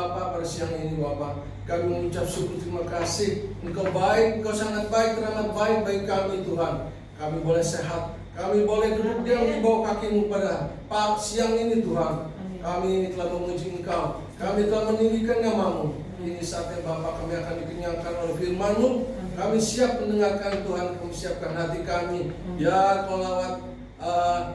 Bapa pada siang ini Bapa. Kami mengucap syukur terima kasih. Engkau baik, Engkau sangat baik, teramat baik bagi kami Tuhan. Kami boleh sehat, kami boleh duduk diam di bawah kaki-Mu pada siang ini Tuhan. Kami telah memuji Engkau, kami telah meninggikan nama-Mu. Ini saatnya Bapa kami akan dikenyangkan oleh firman-Mu. Kami siap mendengarkan Tuhan, kami siapkan hati kami. Biar Kau lawat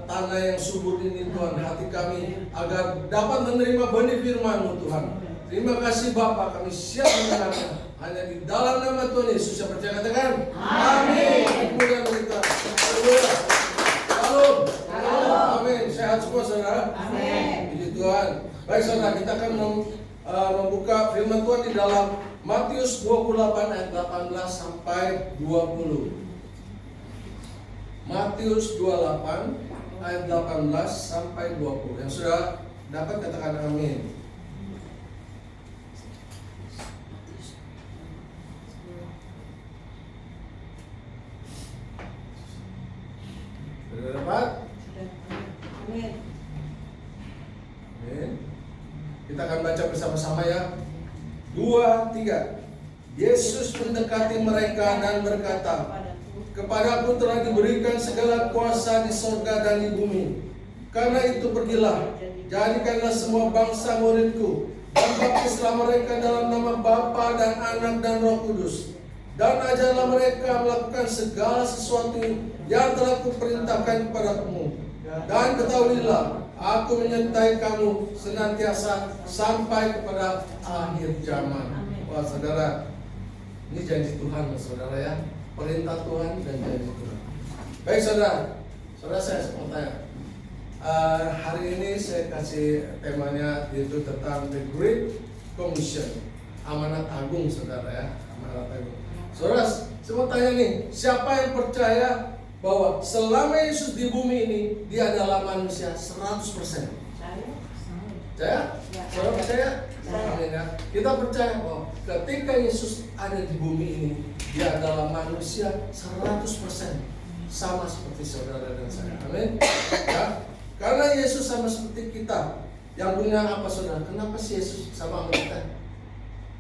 tanah yang subur ini Tuhan, hati kami agar dapat menerima benih firman-Mu Tuhan. Terima kasih Bapa, kami siap mendengarkan. Hanya di dalam nama Tuhan Yesus yang percaya katakan amin. Kemudian kita haleluya. Shalom. Amin. Sehat semua saudara. Amin. Puji Tuhan. Baik saudara, kita akan membuka firman Tuhan di dalam Matius 28 ayat 18 sampai 20. Matius 28 ayat 18 sampai 20. Yang sudah dapat katakan amin. Sudah dapat? Amin. Amin. Kita akan baca bersama-sama ya. 2, 3. Yesus mendekati mereka dan berkata, "Kepadaku telah diberikan segala kuasa di sorga dan di bumi. Karena itu pergilah, jadikanlah semua bangsa muridku, dan baptislah mereka dalam nama Bapa dan Anak dan Roh Kudus. Dan ajarlah mereka melakukan segala sesuatu yang telah kuperintahkan kepadamu. Dan ketahuilah, aku menyertai kamu senantiasa sampai kepada akhir zaman." Wah saudara, ini janji Tuhan saudara ya. Perintah Tuhan dan janji Tuhan. Baik saudara, saya mau tanya. Hari ini saya kasih temanya yaitu tentang The Great Commission, amanat agung saudara ya, amanat agung. Saudara, saya mau tanya nih, siapa yang percaya bahwa selama Yesus di bumi ini dia adalah manusia 100%? Percaya? Saudara percaya? Amin ya. Kita percaya bahwa ketika Yesus ada di bumi ini, dia adalah manusia 100%, sama seperti saudara dan saya. Amin. Ya. Karena Yesus sama seperti kita, yang punya apa saudara? Kenapa sih Yesus sama kita?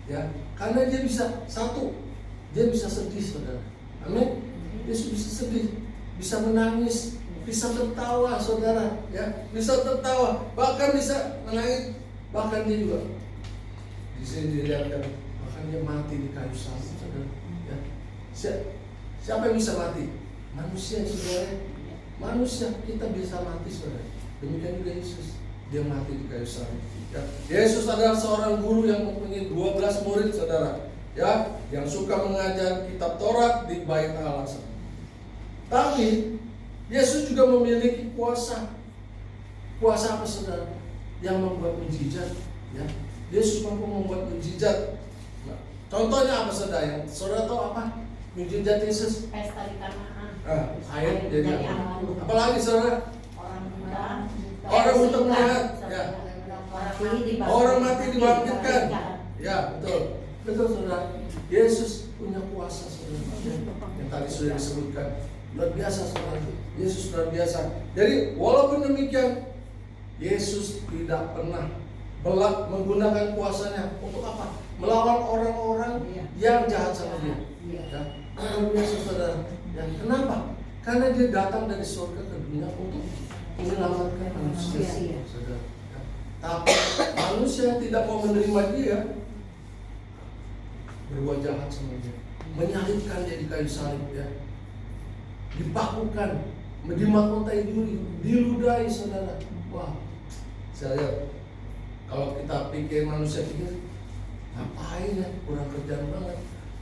Ya, karena dia bisa satu, dia bisa sedih saudara. Amin. Yesus bisa sedih, bisa menangis, bisa tertawa saudara, ya, bisa tertawa, bahkan bisa menangis, bahkan dia juga di sini dilihatkan, bahkan dia mati di kayu salib saudara. Ya. Siapa yang bisa mati? Manusia saudara. Manusia, kita bisa mati saudara. Demikian juga Yesus, dia mati di kayu salib. Ya. Yesus adalah seorang guru yang mempunyai 12 murid saudara, ya, yang suka mengajar kitab Taurat di Bait Allah. Tapi Yesus juga memiliki kuasa. Kuasa apa saudara? Yang membuat mukjizat, ya. Yesus mampu membuat mukjizat. Nah, contohnya apa saudara? Yang saudara tahu apa? Mukjizat Yesus? Pesta di Kanaan. Air jadi apa? alam. Apalagi saudara? Orang buta melihat, ya. Orang mati dibangkitkan. Ya, betul. Betul saudara. Yesus punya kuasa saudara. Yang tadi sudah disebutkan. Luar biasa saudara. Yesus luar biasa. Jadi walaupun demikian, Yesus tidak pernah menggunakan kuasanya untuk apa? Melawan orang-orang yang jahat sama dia. Ya. Luar biasa saudara. Ya. Kenapa? Karena dia datang dari surga ke dunia untuk menyelamatkan manusia. Saudara. Ya. Tapi manusia tidak mau menerima dia, berbuat jahat sama dia, menyalibkan dia di kayu salib, ya. Dipakukan, dimahkotai duri, diludahi saudara. Wah, saya lihat kalau kita pikir manusia pikir ngapain ya, kurang kerjaan banget,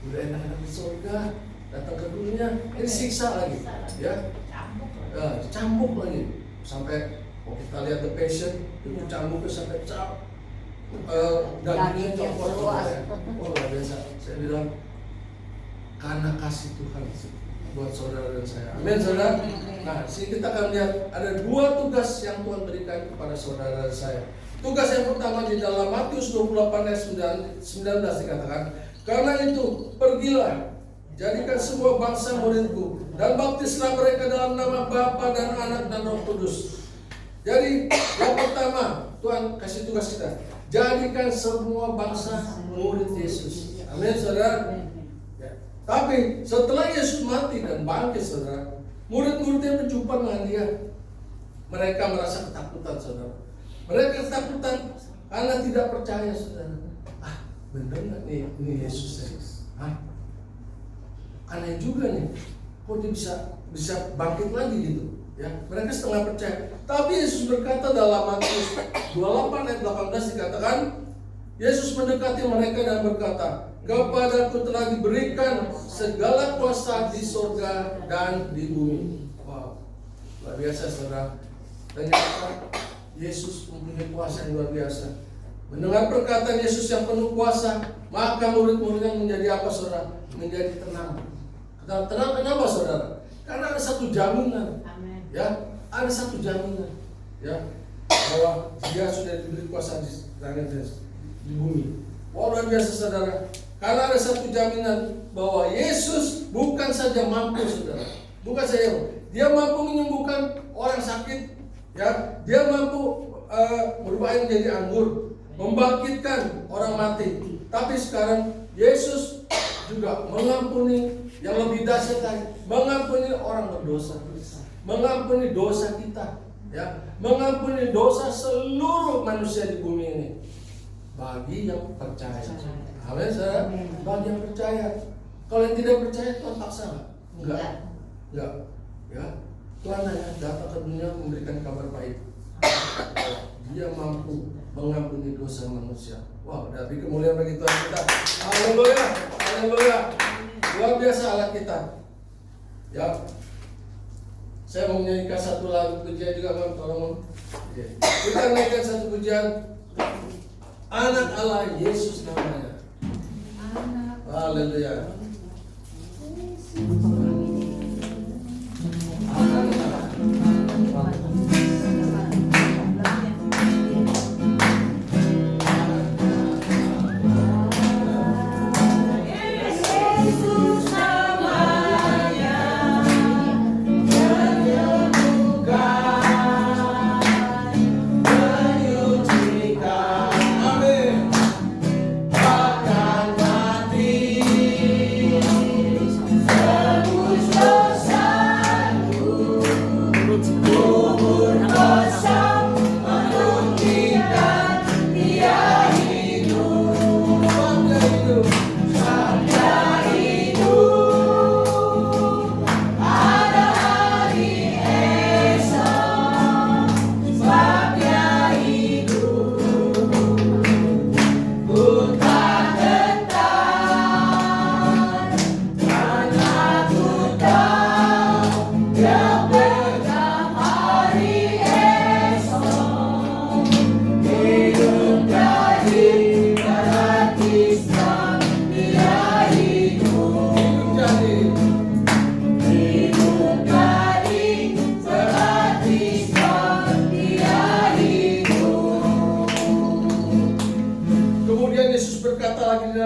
udah enak-enak di surga, datang ke dunia, ini siksa lagi, ya, cambuk lagi, sampai kalau kita lihat The Passion itu cambuknya sampai dagingnya copot, ya. Wah luar biasa. Saya bilang karena kasih Tuhan buat saudara dan saya. Amin saudara. Nah, sini kita akan lihat ada 2 tugas yang Tuhan berikan kepada saudara dan saya. Tugas yang pertama di dalam Matius 28 ayat 19 dikatakan, "Karena itu pergilah, jadikan semua bangsa muridku, dan baptislah mereka dalam nama Bapa dan Anak dan Roh Kudus." Jadi yang pertama Tuhan kasih tugas kita, jadikan semua bangsa murid Yesus. Amin, saudara. Ya. Tapi setelah Yesus mati dan bangkit, saudara, murid-muridnya berjumpa dengan dia. Mereka merasa ketakutan, saudara. Mereka ketakutan karena tidak percaya, saudara. Bener nggak nih ini Yesus? Aneh juga nih. Kok dia bisa bangkit lagi gitu? Ya, mereka setengah percaya. Tapi Yesus berkata dalam Matius 28 ayat 18 dikatakan, Yesus mendekati mereka dan berkata, "Kepadaku telah diberikan segala kuasa di surga dan di bumi." Wow, luar biasa, saudara. Ternyata Yesus mempunyai kuasa yang luar biasa. Mendengar perkataan Yesus yang penuh kuasa, maka murid-muridnya menjadi apa, saudara? Menjadi tenang. Tenang kenapa, saudara? Karena ada satu jaminan. Amin. Ya, ada satu jaminan, ya, bahwa dia sudah diberi kuasa di langit dan di bumi. Wah, luar biasa, saudara. Karena ada satu jaminan bahwa Yesus bukan saja mampu, saudara, bukan saja dia mampu menyembuhkan orang sakit, ya, dia mampu merubah air menjadi anggur, membangkitkan orang mati. Tapi sekarang Yesus juga mengampuni yang lebih dahsyat lagi, mengampuni orang berdosa, mengampuni dosa kita, ya, mengampuni dosa seluruh manusia di bumi ini bagi yang percaya. Amin, saudara. Bagi yang percaya. Kalau yang tidak percaya, Tuhan paksa nggak? Enggak. Ya, Tuhan hanya datang ke dunia memberikan kabar baik. Dia mampu mengampuni dosa manusia. Wow, dari kemuliaan bagi Tuhan kita. Haleluya, haleluya. Luar biasa Allah kita. Ya, saya mau menyanyikan satu lagu pujian juga, Bang. Tolong. Kita naikkan satu pujian. Anak Allah, Yesus namanya. Haleluya.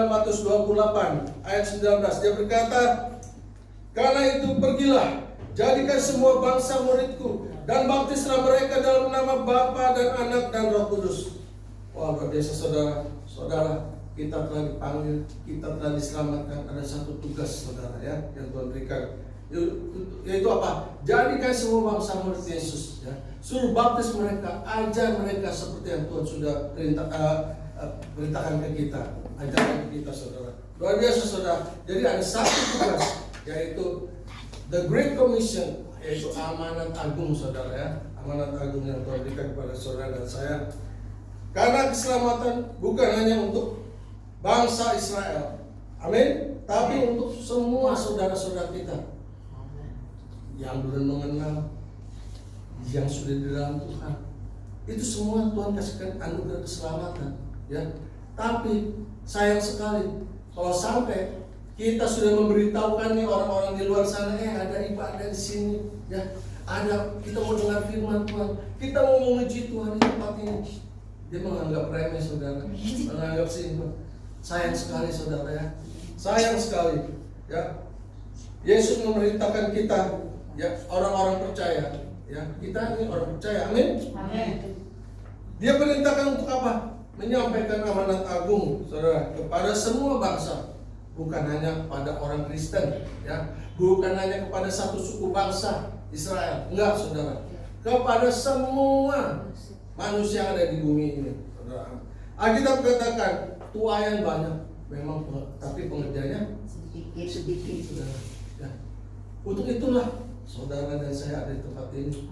Matius 28 ayat 19, dia berkata, "Karena itu pergilah, jadikan semua bangsa muridku, dan baptislah mereka dalam nama Bapa dan Anak dan Roh Kudus." Wah, luar biasa, saudara. Kita telah dipanggil, kita telah diselamatkan. Ada satu tugas, saudara, ya, yang Tuhan berikan, yaitu apa? Jadikan semua bangsa murid Yesus, ya. Suruh baptis mereka, ajar mereka seperti yang Tuhan sudah perintahkan ke kita, ajarkan ke kita, saudara. Luar biasa, saudara. Jadi ada satu tugas, yaitu the Great Commission, yaitu amanat agung, saudara, ya. Amanat agung yang Tuhan berikan kepada saudara dan saya. Karena keselamatan bukan hanya untuk bangsa Israel, amin, tapi untuk semua saudara-saudara kita yang belum mengenal, yang sudah di dalam Tuhan. Itu semua Tuhan kasihkan anugerah keselamatan, ya. Tapi sayang sekali kalau sampai kita sudah memberitahukan nih orang-orang di luar sana, ada ibadah di sini, ya. Kita mau dengar firman Tuhan, kita mau menguji Tuhan di tempat ini. Dia menganggap remeh, saudara, menganggap simpel. Sayang sekali, saudara, ya. Sayang sekali, ya. Yesus memerintahkan kita, ya, orang-orang percaya, ya. Kita ini orang percaya, amin. Amin. Dia perintahkan untuk apa? menyampaikan amanat agung, saudara, kepada semua bangsa, bukan hanya kepada orang Kristen, ya, bukan hanya kepada satu suku bangsa Israel, enggak, saudara, kepada semua manusia yang ada di bumi ini, saudara. Alkitab katakan tuayan banyak, memang, tapi pengerjanya sedikit, saudara. Ya. Untuk itulah saudara dan saya ada di tempat ini.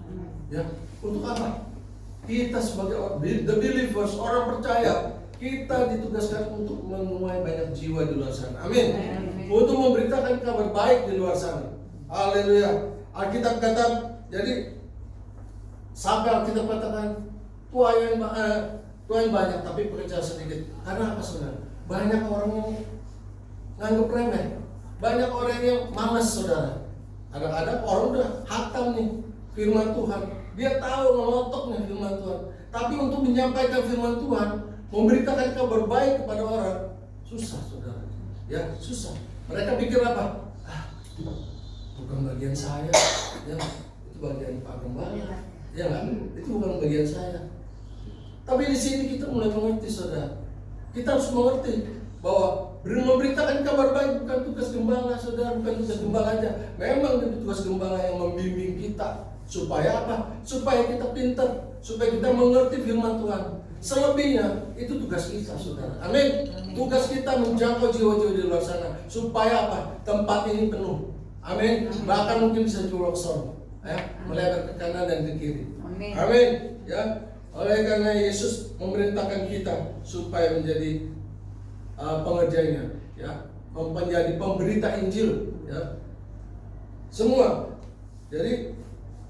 Ya, untuk apa? Kita sebagai the believers, orang percaya, kita ditugaskan untuk menuai banyak jiwa di luar sana. Amin. Untuk memberitakan kabar baik di luar sana. Haleluya. Alkitab kata, jadi sampai Alkitab katakan tuayan banyak tapi pekerja sedikit. Karena apa saudara? Banyak orang yang nganggap remeh. Banyak orang yang malas, saudara. Kadang-kadang orang udah hatam nih firman Tuhan. Dia tahu ngelotok nih firman Tuhan. Tapi untuk menyampaikan firman Tuhan, memberitakan kabar baik kepada orang, susah, saudara. Ya, susah. Mereka pikir apa? Bukan bagian saya. Ya, itu bagian Pak Gembala. Ya kan? Itu bukan bagian saya. Tapi di sini kita mulai mengerti, saudara. Kita harus mengerti bahwa memberitakan kabar baik bukan tugas gembala, saudara, bukan tugas gembala aja. Memang itu tugas gembala yang membimbing kita. Supaya apa? Supaya kita pintar, supaya kita mengerti firman Tuhan. Selebihnya itu tugas kita, saudara. Amin. Tugas kita menjangkau jiwa-jiwa di luar sana. Supaya apa? Tempat ini penuh. Amin. Bahkan mungkin bisa jual sono, ya, melebar ke kanan dan ke kiri. Amin. Ya. Oleh karena Yesus memerintahkan kita supaya menjadi pengerjanya, ya, menjadi pemberita Injil, ya. Semua. Jadi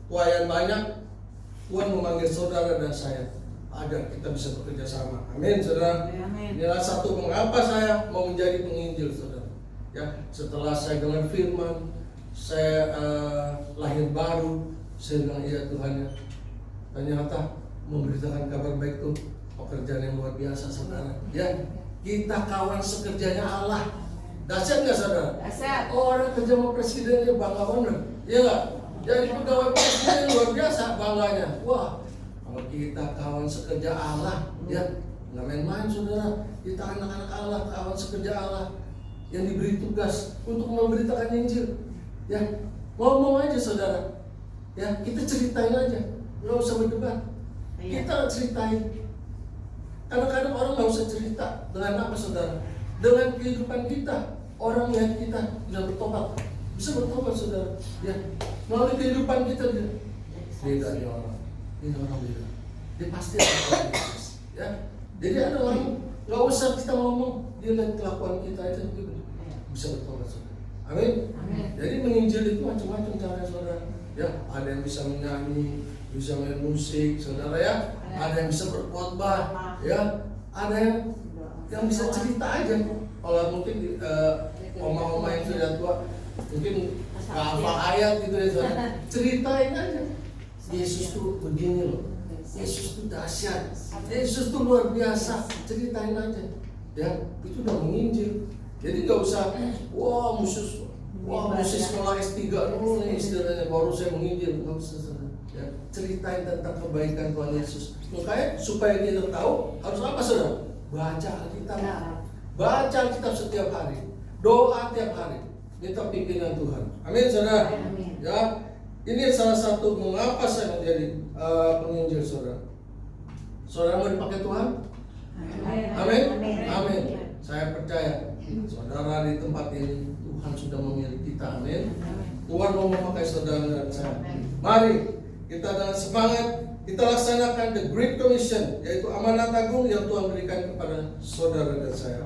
tuayan banyak, Tuhan memanggil saudara dan saya agar kita bisa bekerja sama. Amin, saudara. Inilah satu mengapa saya mau menjadi penginjil, saudara. Ya, setelah saya dengar firman, saya lahir baru, saya bilang iya Tuhan, ya. Ternyata memberitakan kabar baik itu pekerjaan yang luar biasa, saudara. Ya, kita kawan sekerjanya Allah. Dahsyat nggak, saudara? Dahsyat. Oh, orang kerja sama presidennya bangga bener, iya nggak? Jadi pegawai presiden luar biasa bangganya. Wah, kalau kita kawan sekerja Allah, ya nggak main-main, saudara. Kita anak-anak Allah, kawan sekerja Allah yang diberi tugas untuk memberitakan Injil. Ya, ngomong aja, saudara. Ya, kita ceritain aja, nggak usah berdebat. Kita ceritain. Kadang-kadang orang nggak usah cerita. Dengan apa, saudara? Dengan kehidupan kita. Orang lihat kita bisa bertobat. Bisa bertobat, saudara. Ya, melalui kehidupan kita dia beda nih orang. Ini orang beda. Dia pasti ada orang Yesus. Ya. Jadi ada orang nggak usah kita ngomong, dia lihat kelakuan kita aja dia bisa bertobat, saudara. Amin. Jadi menginjil itu macam-macam cara, saudara. Ya, ada yang bisa menyanyi, bisa main musik, saudara, ya. Ada yang bisa berkhotbah, ya. Ada yang bisa cerita aja. Kalau mungkin oma-oma yang sudah tua mungkin nggak hafal ayat gitu ya, saudara. Ceritain aja. Yesus tuh begini loh. Yesus tuh dahsyat. Yesus tuh luar biasa. Ceritain aja. Ya, itu udah menginjil. Jadi nggak usah, wah mesti sekolah S3 dulu nih istilahnya baru saya menginjil. Nggak usah, saudara. Ya, ceritain tentang kebaikan Tuhan Yesus. Makanya supaya kita tahu harus apa, saudara? Baca Alkitab. Baca Alkitab setiap hari. Doa tiap hari. Minta pimpinan Tuhan. Amin, saudara. Ya, ini salah satu mengapa saya menjadi penginjil, saudara. Saudara mau dipakai Tuhan? Amin. Amin. Saya percaya saudara di tempat ini Tuhan sudah memilih kita. Amin. Tuhan mau memakai saudara dan saya. Mari kita dengan semangat kita laksanakan the Great Commission, yaitu amanat agung yang Tuhan berikan kepada saudara dan saya.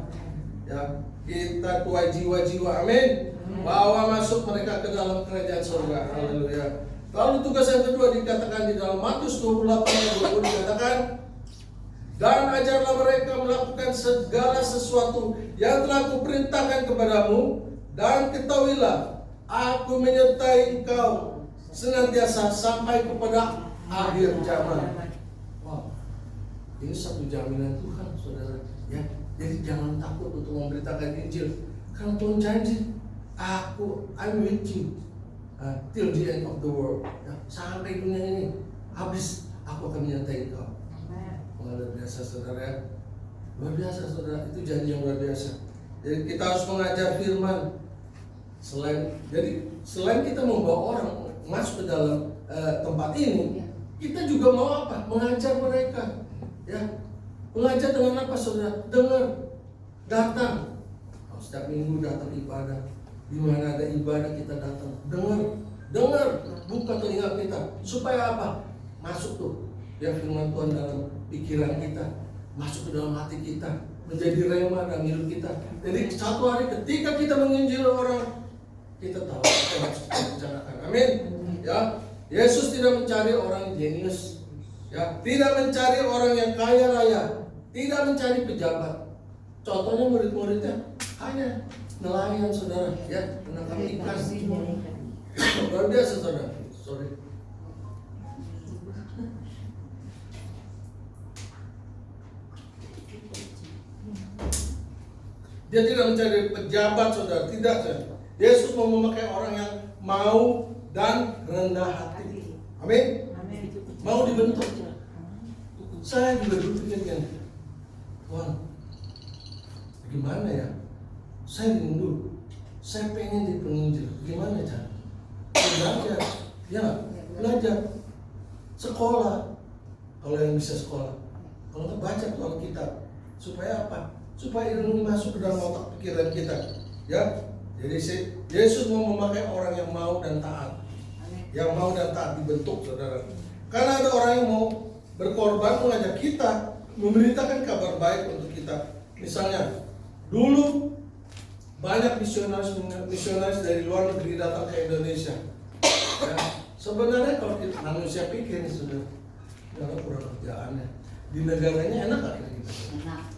Ya, kita tuai jiwa-jiwa, amin. Bawa masuk mereka ke dalam kerajaan surga. Haleluya. Lalu tugas yang kedua dikatakan di dalam Matius 28 ayat 20 dikatakan, dan ajarlah mereka melakukan segala sesuatu yang telah kuperintahkan kepadamu, dan ketahuilah aku menyertai engkau senantiasa sampai kepada akhir zaman. Wow, ini satu jaminan Tuhan, saudara. Ya, jadi jangan takut untuk memberitakan Injil, karena Tuhan janji, I'm with you till the end of the world. Ya, sampai dunia ini habis, aku akan menyertai engkau. Luar biasa, saudara. Luar biasa saudara, itu janji yang luar biasa. Jadi kita harus mengajar firman. Selain kita membawa orang masuk ke dalam tempat ini, kita juga mau apa? Mengajar mereka. Ya, mengajar dengan apa saudara? Dengar, datang. Setiap minggu datang ibadah. Di mana ada ibadah kita datang. Dengar, buka telinga kita. Supaya apa? Masuk tuh ya firman Tuhan dalam pikiran kita, masuk ke dalam hati kita, menjadi rema dalam hidup kita. Jadi satu hari ketika kita menginjil orang, kita tahu apa yang harus kita bicarakan. Amin. Ya, Yesus tidak mencari orang jenius, ya, tidak mencari orang yang kaya raya, tidak mencari pejabat. Contohnya murid-muridnya hanya nelayan saudara, ya, menangkap ikan. Luar biasa saudara. Sorry. Dia tidak mencari pejabat saudara, tidak saudara. Yesus mau memakai orang yang mau dan rendah hati. Amin. Mau dibentuk. Saya juga dulu pikirkan, Tuhan, gimana ya? Saya rindu, saya pengen jadi penginjil. Gimana cara? Belajar, ya, belajar, sekolah. Kalau yang bisa sekolah, kalau nggak baca tuh Alkitab, supaya apa? Supaya ilmu masuk ke dalam otak pikiran kita, ya. Jadi Yesus mau memakai orang yang mau dan taat, yang mau dan taat dibentuk, saudara. Karena ada orang yang mau berkorban mengajak kita, memberitakan kabar baik untuk kita. Misalnya, dulu banyak misionaris dari luar negeri datang ke Indonesia. Ya, sebenarnya kalau kita manusia pikir nih sudah kurang kerjaannya. Di negaranya enak gak kita?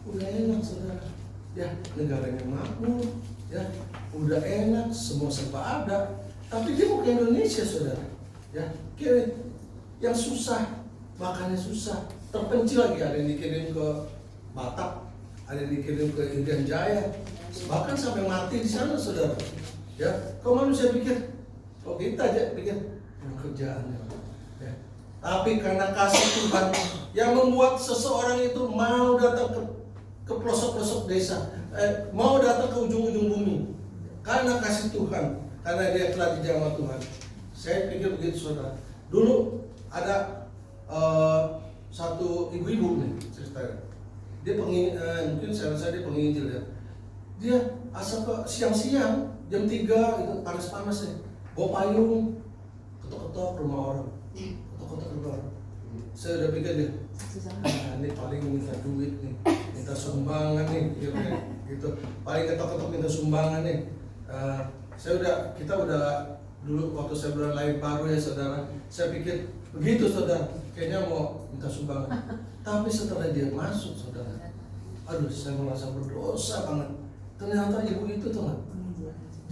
Udah enak saudara. Ya, negaranya makmur, ya, udah enak, semua serba ada. Tapi dia mau ke Indonesia saudara. Ya, yang susah, makannya susah, terpencil lagi. Ada yang dikirim ke Batak, ada yang dikirim ke Irian Jaya, bahkan sampai mati di sana saudara. Ya, kalau manusia pikir, oh kita aja pikir kerjaannya. Ya. Tapi karena kasih Tuhan yang membuat seseorang itu mau datang ke pelosok-pelosok desa, mau datang ke ujung-ujung bumi, karena kasih Tuhan, karena dia telah dijamah Tuhan. Saya pikir begitu saudara. Dulu ada satu ibu-ibu nih ceritanya. Dia mungkin saya rasa dia penginjil ya. Dia asal ke siang-siang jam 3 itu panas-panas ya. Bawa payung, ketok-ketok rumah orang. Ketok-ketok rumah orang. Saya udah pikir dia, ini paling minta duit nih, minta sumbangan nih, gitu. Paling ketok-ketok minta sumbangan nih. Kita udah dulu waktu saya bulan lahir baru ya saudara, saya pikir begitu saudara, kayaknya mau minta sumbangan. Tapi setelah dia masuk saudara, aduh saya merasa berdosa banget. Ternyata ibu itu tuh nggak,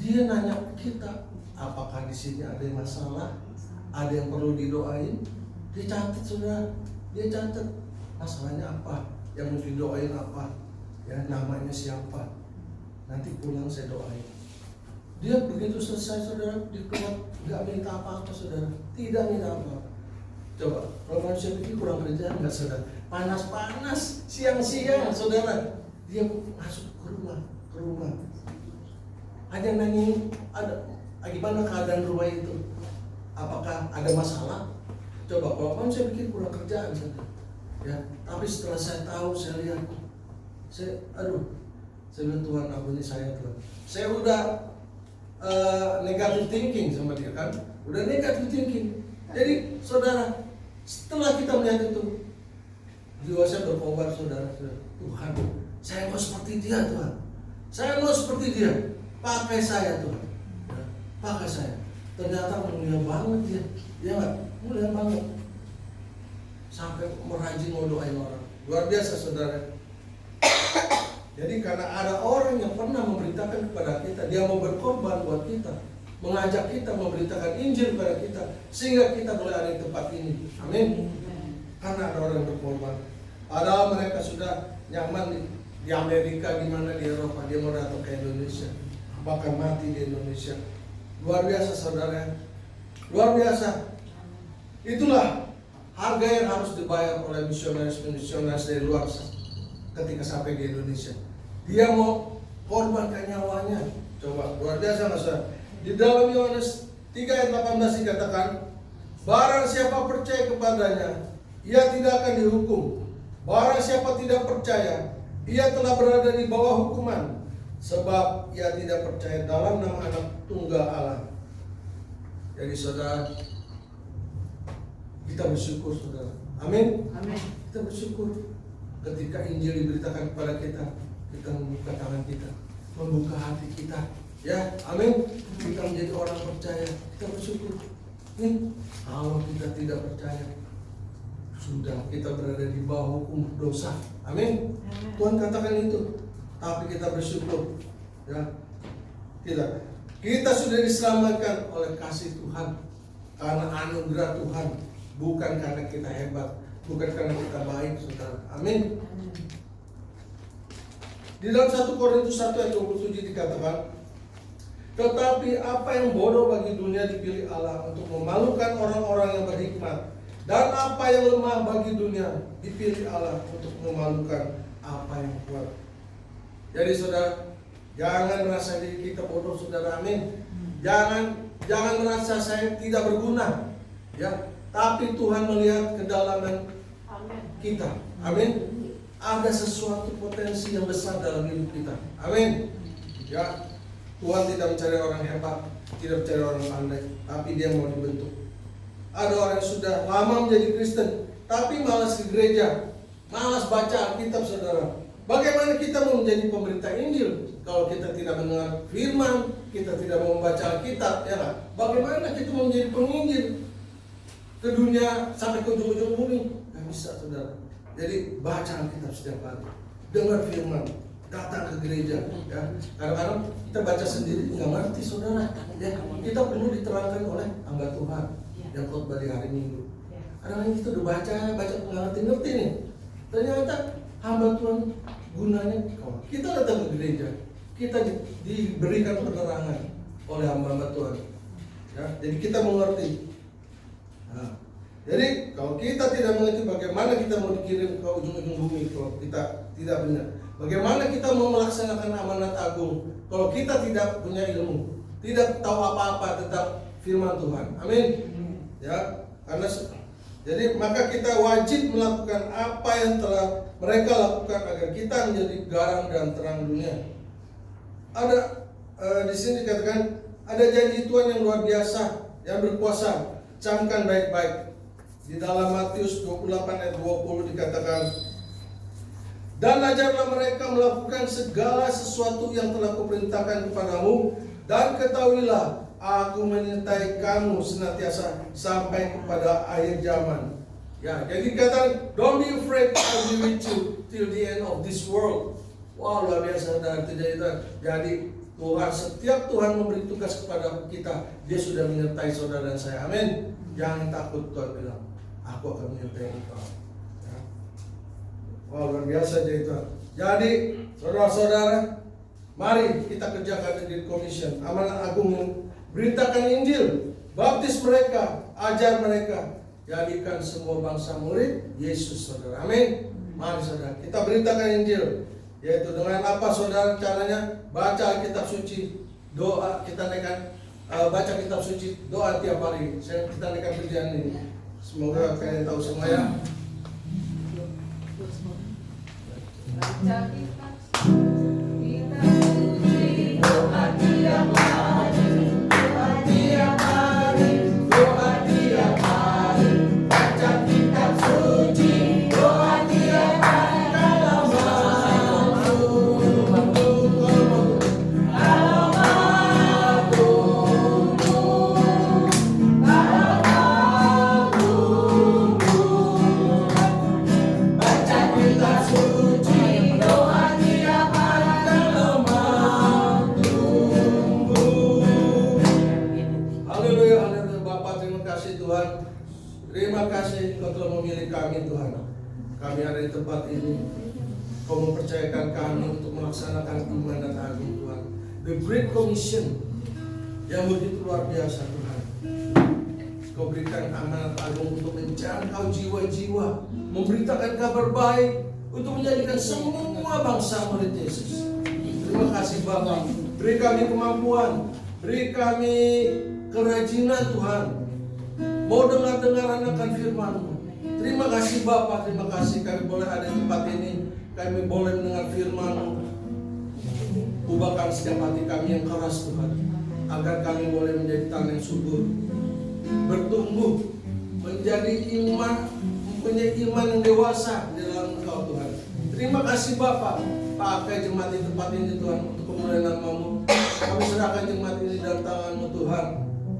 dia nanya kita, apakah di sini ada yang masalah, ada yang perlu didoain. Dia catat saudara, dia catat masalahnya apa, yang mau didoain apa, ya namanya siapa. Nanti pulang saya doain. Dia begitu selesai saudara, dia keluar nggak minta apa-apa saudara, tidak minta apa-apa. Coba kalau manusia pikir kurang kerjaan nggak saudara, panas-panas siang-siang saudara, dia masuk ke rumah. Ada yang nanya, gimana keadaan rumah itu? Apakah ada masalah? Coba kalau manusia pikir kurang kerjaan saudara, ya. Tapi setelah saya tahu, saya lihat, saya bilang Tuhan ampuni saya Tuhan. Saya udah negative thinking sama dia kan, udah negative thinking. Jadi saudara, setelah kita melihat itu, jiwa saya berkobar saudara. Tuhan, saya mau seperti dia Tuhan. Saya mau seperti dia. Pakai saya Tuhan. Ya, pakai saya. Ternyata mulia banget dia. Dia nggak mulia banget. Sampai merajin mau doain orang. Luar biasa saudara. Jadi karena ada orang yang pernah memberitakan kepada kita, dia mau berkorban buat kita, mengajak kita, memberitakan Injil kepada kita, sehingga kita boleh ada di tempat ini. Amin. Karena ada orang yang berkorban. Padahal mereka sudah nyaman di Amerika, di mana di Eropa, dia mau datang ke Indonesia, bahkan mati di Indonesia. Luar biasa saudara. Luar biasa. Itulah harga yang harus dibayar oleh misionaris dari luar. ketika sampai di Indonesia. Dia mau korbankan nyawanya. Coba, luar biasa nggak saudara? Di dalam Yohanes 3 ayat 18 dikatakan, barang siapa percaya kepadanya, ia tidak akan dihukum. Barang siapa tidak percaya, ia telah berada di bawah hukuman, sebab ia tidak percaya dalam nama Anak Tunggal Allah. Jadi saudara, kita bersyukur saudara. Amin. Amin. Kita bersyukur ketika Injil diberitakan kepada kita, kita membuka tangan kita, membuka hati kita. Ya, amin. Kita menjadi orang percaya, kita bersyukur. Nih, kalau kita tidak percaya, sudah kita berada di bawah hukum dosa. Amin. Tuhan katakan itu. Tapi kita bersyukur. Ya. Kita sudah diselamatkan oleh kasih Tuhan. Karena anugerah Tuhan. Bukan karena kita hebat. Bukan karena kita baik, saudara. Amin. Di dalam 1 Korintus 1 ayat 27 dikatakan, tetapi apa yang bodoh bagi dunia dipilih Allah untuk memalukan orang-orang yang berhikmat. Dan apa yang lemah bagi dunia dipilih Allah untuk memalukan apa yang kuat. Jadi saudara, jangan merasa diri kita bodoh, saudara. Amin. Jangan merasa saya tidak berguna. Ya, tapi Tuhan melihat kedalaman kita. Amin. Ada sesuatu potensi yang besar dalam hidup kita. Amin. Ya, Tuhan tidak mencari orang hebat, tidak mencari orang pandai, tapi Dia mau dibentuk. Ada orang yang sudah lama menjadi Kristen, tapi malas ke gereja, malas baca Alkitab, saudara. Bagaimana kita mau menjadi pemberita Injil kalau kita tidak mendengar firman, kita tidak mau membaca Alkitab, ya kan? Bagaimana kita mau menjadi penginjil ke dunia sampai ke ujung-ujung bumi? Gak bisa, saudara. Jadi baca Alkitab setiap hari, dengar firman, datang ke gereja. Ya, kadang-kadang kita baca sendiri nggak ngerti, saudara. Ya, kita perlu diterangkan oleh hamba Tuhan yang khotbah di hari Minggu. Kadang-kadang kita udah baca nggak ngerti nih. Ternyata hamba Tuhan gunanya kalau kita datang ke gereja, kita diberikan penerangan oleh hamba Tuhan. Ya, jadi kita mengerti. Nah, jadi kalau kita tidak mengerti bagaimana kita mau dikirim ke ujung-ujung bumi kalau kita tidak benar. Bagaimana kita mau melaksanakan amanat agung kalau kita tidak punya ilmu, tidak tahu apa-apa tentang firman Tuhan. Amin. Ya, karena jadi maka kita wajib melakukan apa yang telah mereka lakukan agar kita menjadi garam dan terang dunia. Ada di sini dikatakan ada janji Tuhan yang luar biasa, yang berkuasa. Camkan baik-baik. Di dalam Matius 28 ayat 20 dikatakan, dan ajarlah mereka melakukan segala sesuatu yang telah kuperintahkan kepadamu, dan ketahuilah aku menyertai kamu senantiasa sampai kepada akhir zaman. Ya, jadi kata, don't be afraid, I'll be with you till the end of this world. Wah, luar biasa dan jadi Tuhan, setiap Tuhan memberi tugas kepada kita, Dia sudah menyertai saudara dan saya. Amin. Jangan takut, Tuhan bilang, aku akan menyertai engkau. Ya. Wah, luar biasa jadi Tuhan. Jadi, saudara-saudara, mari kita kerjakan di commission amanat agung yang beritakan Injil, baptis mereka, ajar mereka, jadikan semua bangsa murid Yesus, saudara. Amin. Mari saudara, kita beritakan Injil. Yaitu dengan apa, saudara? Caranya baca Alkitab suci, doa, kita naikkan baca kitab suci, doa tiap hari. Kita naikkan kerjaan ini. Semoga kalian tahu semua ya. Baca kitab suci, doa tiap hari, doa tiap hari, doa tiap hari. Baca kitab suci, doa tiap hari. Terima kasih Engkau telah memilih kami, Tuhan. Kami ada di tempat ini. Kau mempercayakan kami untuk melaksanakan iman dan agung, Tuhan. The Great Commission yang begitu luar biasa, Tuhan. Kau berikan amanat agung untuk menjangkau jiwa-jiwa, memberitakan kabar baik untuk menjadikan semua bangsa murid Yesus. Terima kasih Bapa. Beri kami kemampuan, beri kami kerajinan Tuhan, mau dengar-dengar akan firman-Mu. Terima kasih Bapa, terima kasih kami boleh ada di tempat ini, kami boleh mendengar firman-Mu. Ubahkan setiap hati kami yang keras Tuhan, agar kami boleh menjadi tanah yang subur, bertumbuh, menjadi iman, mempunyai iman yang dewasa di dalam Engkau Tuhan. Terima kasih Bapa, pakai jemaat di tempat ini Tuhan untuk kemuliaan nama-Mu. Kami serahkan jemaat ini dalam tangan-Mu Tuhan.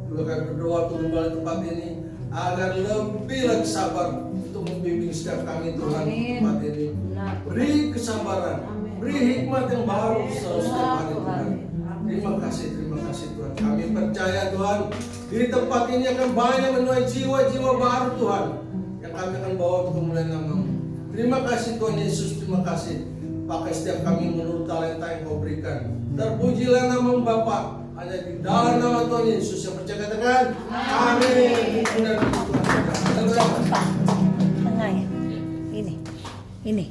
Juga kami berdoa untuk kembali tempat ini agar lebih lagi sabar untuk membimbing setiap kami Tuhan di tempat ini. Beri kesabaran, beri hikmat yang baru selalu setiap hari Tuhan. Terima kasih Tuhan. Kami percaya Tuhan, di tempat ini akan banyak menuai jiwa-jiwa baru Tuhan, yang kami akan bawa untuk kemuliaan nama-Mu. Terima kasih Tuhan Yesus, terima kasih. Pakai setiap kami menurut talenta yang Kau berikan. Terpujilah nama-Mu Bapa, hanya di dalam nama Tuhan Yesus yang percaya katakan amin. Tengah ya. Ini.